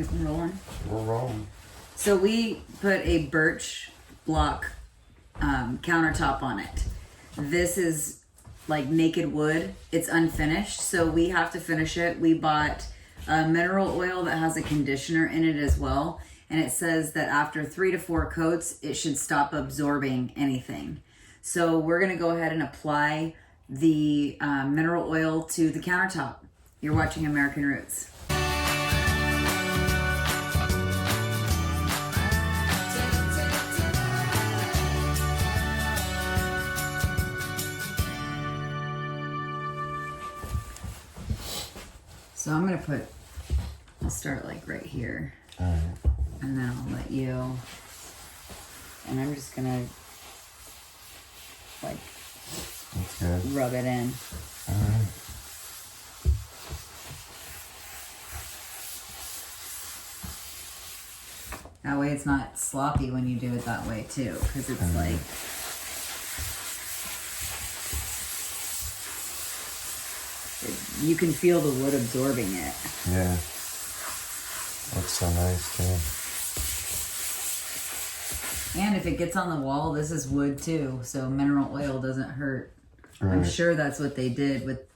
We can rolling. We're rolling. So we put a birch block countertop on it. This is like naked wood. It's unfinished, so we have to finish it. We bought mineral oil that has a conditioner in it as well, and it says that after 3 to 4 coats, it should stop absorbing anything. So we're gonna go ahead and apply the mineral oil to the countertop. You're watching American Roots. So I'm gonna I'll start like right here. All right. And then I'll let you, and I'm just gonna like That's good. rub it in. All right. That way it's not sloppy when you do it that way too, because it's like, you can feel the wood absorbing it. Yeah. Looks so nice too. And if it gets on the wall, this is wood too, so mineral oil doesn't hurt. Right. I'm sure that's what they did with.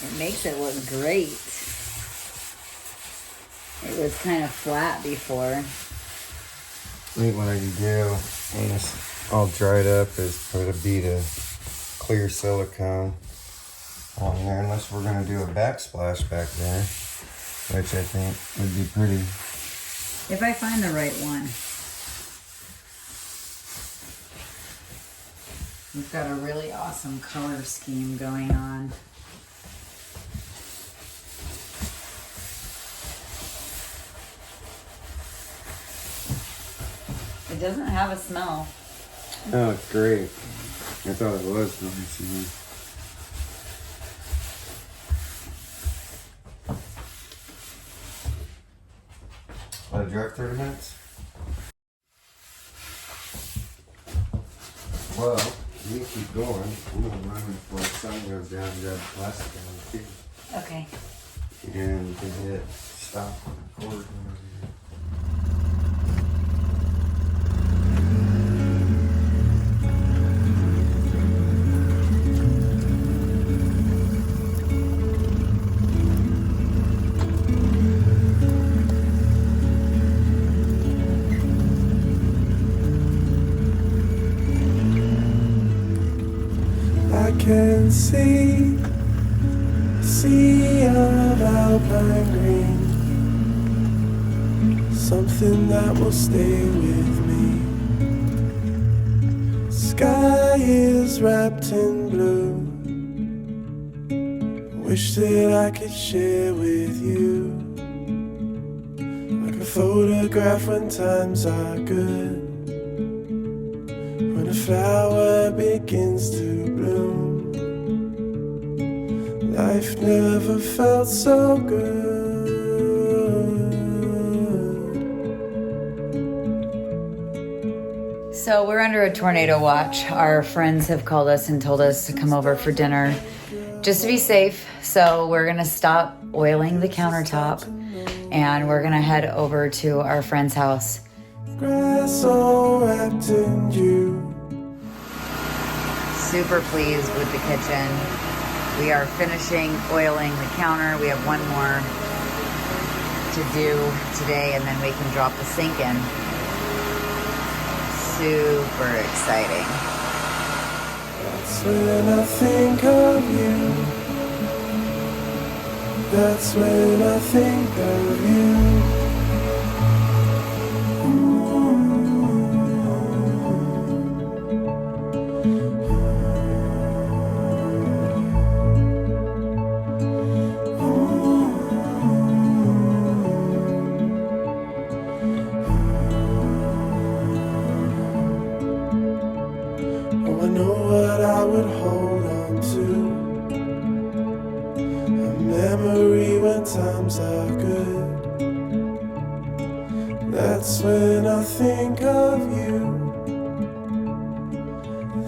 It makes it look great. It was kind of flat before. I think what I can do when it's all dried up is put a bead of clear silicone on there, unless we're going to do a backsplash back there, which I think would be pretty. If I find the right one. We've got a really awesome color scheme going on. It doesn't have a smell. Oh, it's great. I thought it was nice. Let it dry for 30 minutes? Well, we can keep going. I'm going to run before the sun goes down and grab the plastic out of the too. Okay. And you can hit stop on the cord. I can see a sea of alpine green, something that will stay with me. Sky is wrapped in blue, wish that I could share with you, like a photograph when times are good. When a flower begins to bloom, life never felt so good. So we're under a tornado watch. Our friends have called us and told us to come over for dinner just to be safe. So we're gonna stop oiling the countertop and we're gonna head over to our friend's house. Grass all wrapped in dew. Super pleased with the kitchen. We are finishing oiling the counter. We have one more to do today and then we can drop the sink in. Super exciting. That's when I think of you. That's when I think of you. Oh, I know what I would hold on to. A memory when times are good. That's when I think of you.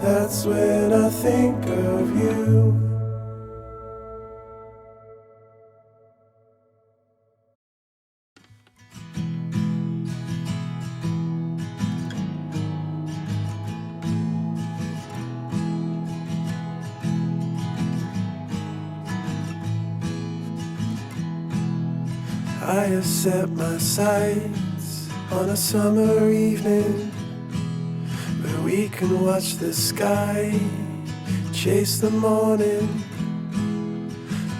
That's when I think of you. I have set my sights on a summer evening where we can watch the sky chase the morning.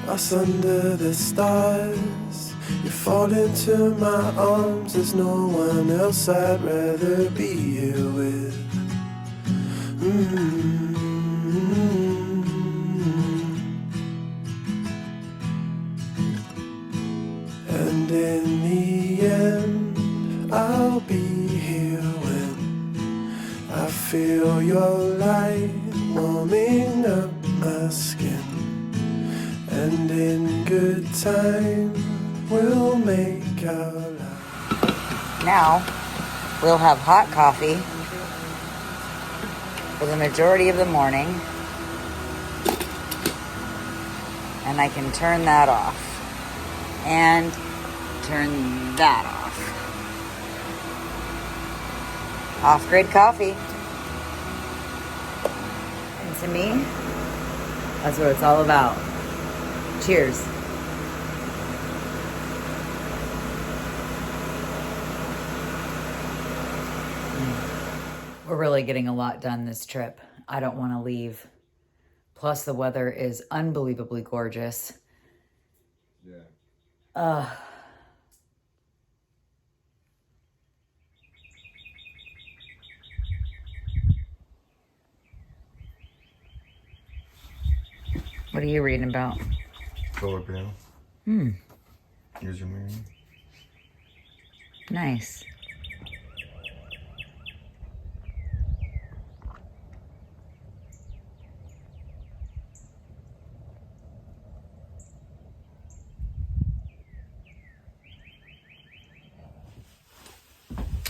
Us under the stars, you fall into my arms. There's no one else I'd rather be here with. And in the end, I'll be here when I feel your light warming up my skin. And in good time, we'll make our life. Now, we'll have hot coffee for the majority of the morning. And I can turn that off. And turn that off. Off-grid coffee. And to me, that's what it's all about. Cheers. We're really getting a lot done this trip. I don't want to leave. Plus, the weather is unbelievably gorgeous. Yeah. What are you reading about? Polar bear. Here's your mirror. Nice.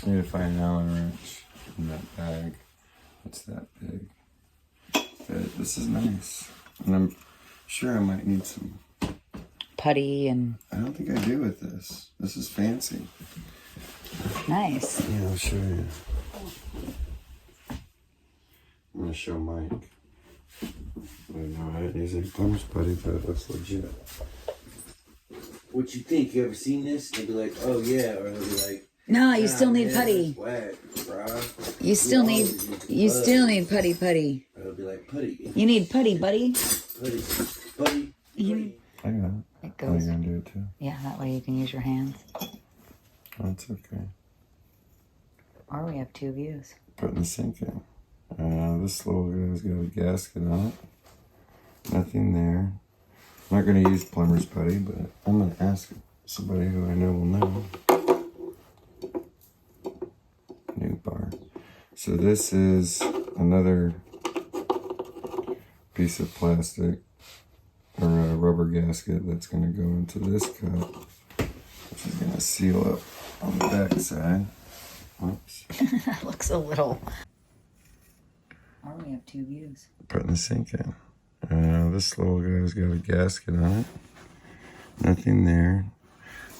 I need to find an Allen wrench in that bag. It's that big. But this is nice. And I'm sure I might need some Putty and... I don't think I do with this. This is fancy. Nice. Yeah, I'll show you. I'm going to show Mike. I know I didn't use any plumber's putty, but it looks legit. What you think? You ever seen this? They'd be like, oh yeah, or they'll be like, No, you still need man, putty. that's whack, bro. You still need putty. Or they'll be like, putty. You need putty, buddy. Putty. Putty. Putty. I got it. It Oh, goes. you're going to do it too? Yeah, that way you can use your hands. That's okay. Or we have two views. Putting the sink in. This little guy's got a gasket on it. Nothing there. I'm not going to use plumber's putty, but I'm going to ask somebody who I know will know. New bar. So this is another piece of plastic or a rubber gasket that's going to go into this cup, which is going to seal up on the back side. Oops. That looks a little... Or we have two views. Putting the sink in. This little guy's got a gasket on it. Nothing there.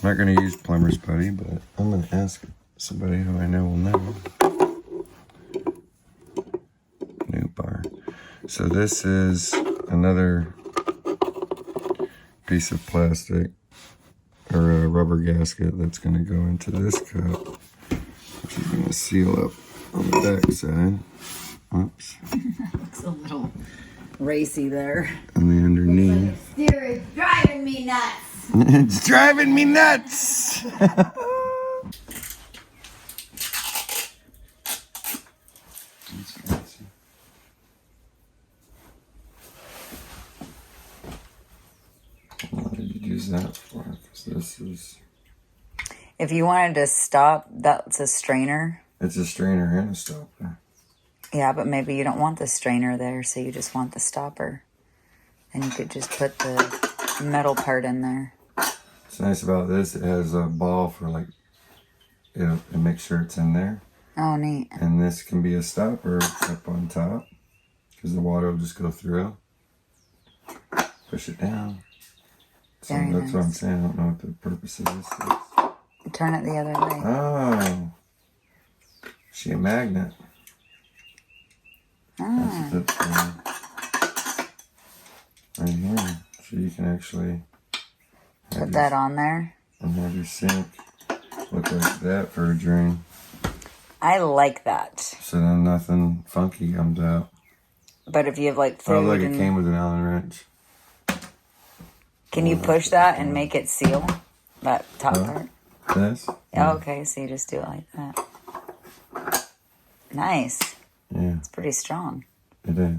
I'm not going to use plumber's putty, but I'm going to ask somebody who I know will know. New bar. So this is another piece of plastic or a rubber gasket that's going to go into this cup, which is going to seal up on the back side. Oops. That looks a little racy there. And the underneath. Steer is driving me nuts. It's driving me nuts. What did you use that for? Because this is... If you wanted to stop, that's a strainer. It's a strainer and a stopper. Yeah, but maybe you don't want the strainer there, so you just want the stopper. And you could just put the metal part in there. What's nice about this, it has a ball for like it'll make sure it's in there. Oh, neat. And this can be a stopper up on top because the water will just go through. Push it down. So Very that's what I'm nice. saying. I don't know what the purpose of this is. Turn it the other way. Oh. She a magnet. Ah. That's what that's for. Right here. So you can actually Put that on there. and have your sink look like that for a drain. I like that. So then nothing funky comes out. But if you have like Oh, food look, it and... came with an Allen wrench. Can you push that and make it seal? That top part? This? Oh, okay, so you just do it like that. Nice. Yeah, It's pretty strong. it is.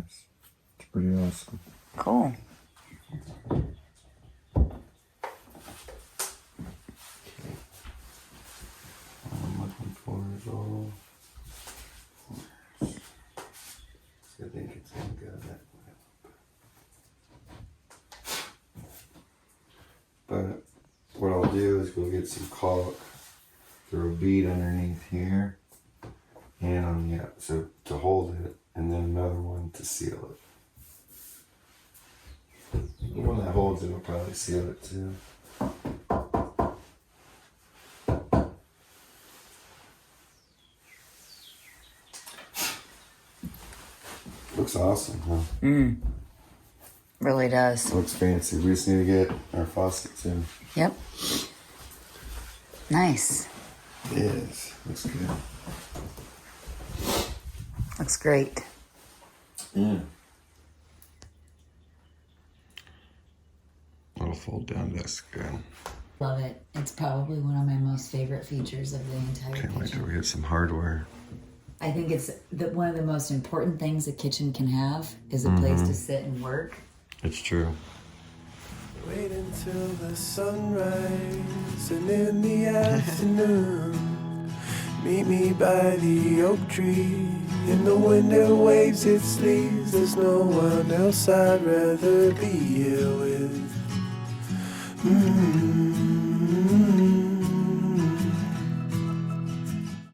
It's pretty awesome. Cool. I'm looking for is all. I think it's gonna go that way. But what I'll do is go get some caulk, throw a bead underneath here, and on the so to hold it, and then another one to seal it. The one that holds it will probably seal it too. Looks awesome, huh? Really does. Looks fancy. We just need to get our faucet too. Yep. Nice. Yes, looks good. Looks great. Yeah. Little fold down desk. Love it. It's probably one of my most favorite features of the entire Can't wait till kitchen. we get some hardware. I think it's one of the most important things a kitchen can have is a place to sit and work. It's true. Wait until the sunrise and in the afternoon meet me by the oak tree. In the winter waves its leaves. There's no one else I'd rather be here with.